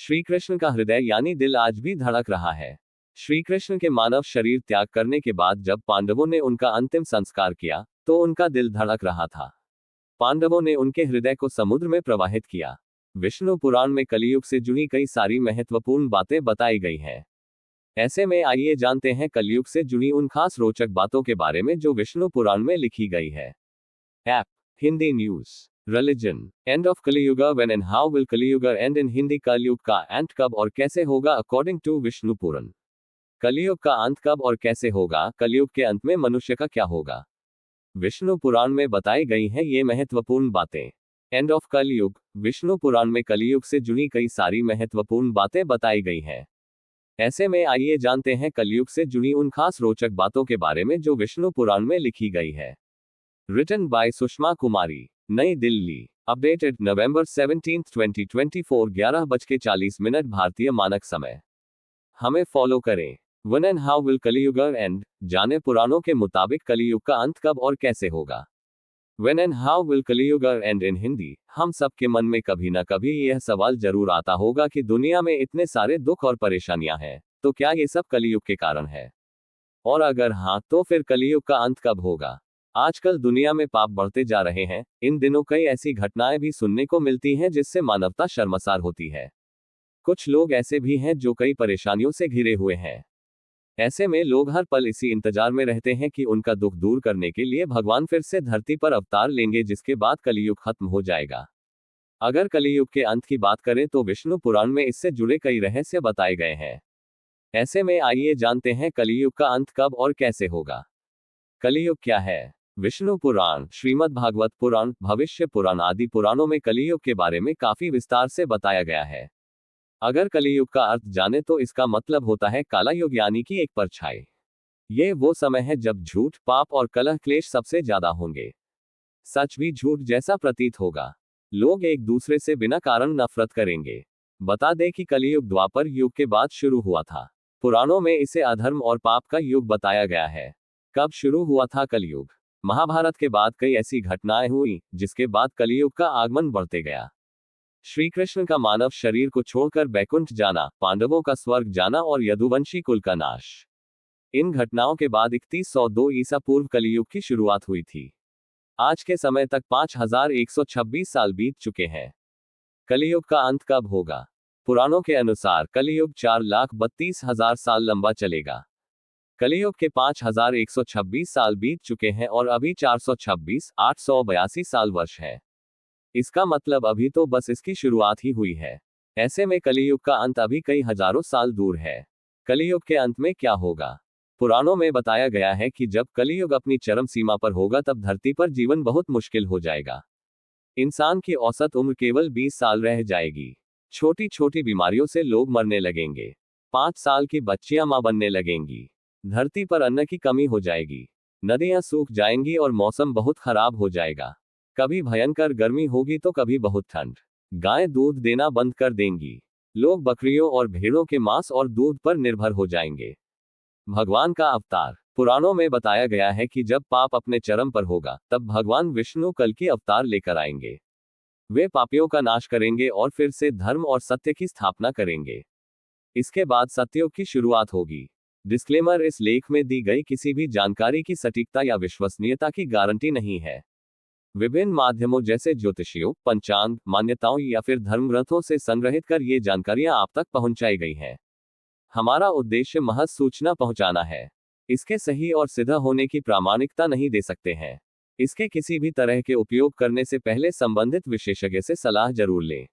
श्री कृष्ण का हृदय यानी दिल आज भी धड़क रहा है। श्री कृष्ण के मानव शरीर त्याग करने के बाद जब पांडवों ने उनका अंतिम संस्कार किया तो उनका दिल धड़क रहा था। पांडवों ने उनके हृदय को समुद्र में प्रवाहित किया। विष्णु पुराण में कलियुग से जुड़ी कई सारी महत्वपूर्ण बातें बताई गई हैं। ऐसे में आइए जानते हैं कलियुग से जुड़ी उन खास रोचक बातों के बारे में जो विष्णु पुराण में लिखी गई है। App Hindi news religion end of Kaliyuga when end how will Kaliyuga end in Hindi Kaliyug का अंत कब और कैसे होगा अकॉर्डिंग टू विष्णु पुराण। कलियुग का अंत कब और कैसे होगा, कलियुग के अंत में मनुष्य का क्या होगा। विष्णु पुराण में बताई गई हैं ये महत्वपूर्ण बातें। एंड ऑफ कलियुग विष्णु पुराण में कलियुग से जुड़ी कई सारी महत्वपूर्ण बातें बताई गई हैं। ऐसे में आइए जानते हैं कलियुग से जुड़ी उन खास रोचक बातों के बारे में जो विष्णु पुराण में लिखी गई है। रिटन बाय सुषमा कुमारी, नई दिल्ली। अपडेटेड नवंबर 17, 2024 11:40 भारतीय मानक समय। हमें फॉलो करें। When end how will Kaliyuga and, जाने पुराणों के मुताबिक कलियुग का अंत कब और कैसे होगा। When end how will Kaliyuga end in Hindi, हम सबके मन में कभी ना कभी यह सवाल जरूर आता होगा कि दुनिया में इतने सारे दुख और परेशानियां हैं, तो क्या ये सब कलियुग के कारण है? और अगर हाँ, तो फिर कलियुग का अंत कब होगा? आजकल दुनिया में पाप बढ़ते जा रहे हैं। इन दिनों कई ऐसी घटनाएं भी सुनने को मिलती हैं जिससे मानवता शर्मसार होती है। कुछ लोग ऐसे भी हैं जो कई परेशानियों से घिरे हुए हैं। ऐसे में लोग हर पल इसी इंतजार में रहते हैं कि उनका दुख दूर करने के लिए भगवान फिर से धरती पर अवतार लेंगे, जिसके बाद कलियुग खत्म हो जाएगा। अगर कलियुग के अंत की बात करें तो विष्णु पुराण में इससे जुड़े कई रहस्य बताए गए हैं। ऐसे में आइए जानते हैं कलियुग का अंत कब और कैसे होगा। कलियुग क्या है? विष्णु पुराण, श्रीमद् भागवत पुराण, भविष्य पुराण आदि पुराणों में कलियुग के बारे में काफी विस्तार से बताया गया है। अगर कलियुग का अर्थ जाने तो इसका मतलब होता है काला युग यानी कि एक परछाई। ये वो समय है जब झूठ, पाप और कलह क्लेश सबसे ज्यादा होंगे। सच भी झूठ जैसा प्रतीत होगा। लोग एक दूसरे से बिना कारण नफरत करेंगे। बता दें कि कलियुग द्वापर युग के बाद शुरू हुआ था। पुराणों में इसे अधर्म और पाप का युग बताया गया है। कब शुरू हुआ था कलियुग? महाभारत के बाद कई ऐसी घटनाएं हुई जिसके बाद कलियुग का आगमन बढ़ते गया। श्री कृष्ण का मानव शरीर को छोड़कर बैकुंठ जाना, पांडवों का स्वर्ग जाना और यदुवंशी कुल का नाश। इन घटनाओं के बाद 3102 ईसा पूर्व कलियुग की शुरुआत हुई थी। आज के समय तक 5126 साल बीत चुके हैं। कलियुग का अंत कब होगा? पुराणों के अनुसार कलियुग 4,32,000 साल लंबा चलेगा। कलियुग के 5126 साल बीत चुके हैं और अभी 426,882 साल वर्ष है। इसका मतलब अभी तो बस इसकी शुरुआत ही हुई है। ऐसे में कलियुग का अंत अभी कई हजारों साल दूर है। कलियुग के अंत में क्या होगा? पुराणों में बताया गया है कि जब कलियुग अपनी चरम सीमा पर होगा तब धरती पर जीवन बहुत मुश्किल हो जाएगा। इंसान की औसत उम्र केवल 20 साल रह जाएगी। छोटी छोटी बीमारियों से लोग मरने लगेंगे। 5 साल की बच्चियां मां बनने लगेंगी। धरती पर अन्न की कमी हो जाएगी। नदियां सूख जाएंगी और मौसम बहुत खराब हो जाएगा। कभी भयंकर गर्मी होगी तो कभी बहुत ठंड। गायें दूध देना बंद कर देंगी। लोग बकरियों और भेड़ों के मांस और दूध पर निर्भर हो जाएंगे। भगवान का अवतार। पुराणों में बताया गया है कि जब पाप अपने चरम पर होगा तब भगवान विष्णु कल की अवतार लेकर आएंगे। वे पापियों का नाश करेंगे और फिर से धर्म और सत्य की स्थापना करेंगे। इसके बाद सत्ययुग की शुरुआत होगी। डिस्क्लेमर, इस लेख में दी गई किसी भी जानकारी की सटीकता या विश्वसनीयता की गारंटी नहीं है। विभिन्न माध्यमों जैसे ज्योतिषियों, पंचांग, मान्यताओं या फिर धर्मग्रंथों से संग्रहित कर ये जानकारियां आप तक पहुंचाई गई हैं। हमारा उद्देश्य महज सूचना पहुंचाना है। इसके सही और सिद्ध होने की प्रामाणिकता नहीं दे सकते हैं। इसके किसी भी तरह के उपयोग करने से पहले संबंधित विशेषज्ञ से सलाह जरूर लें।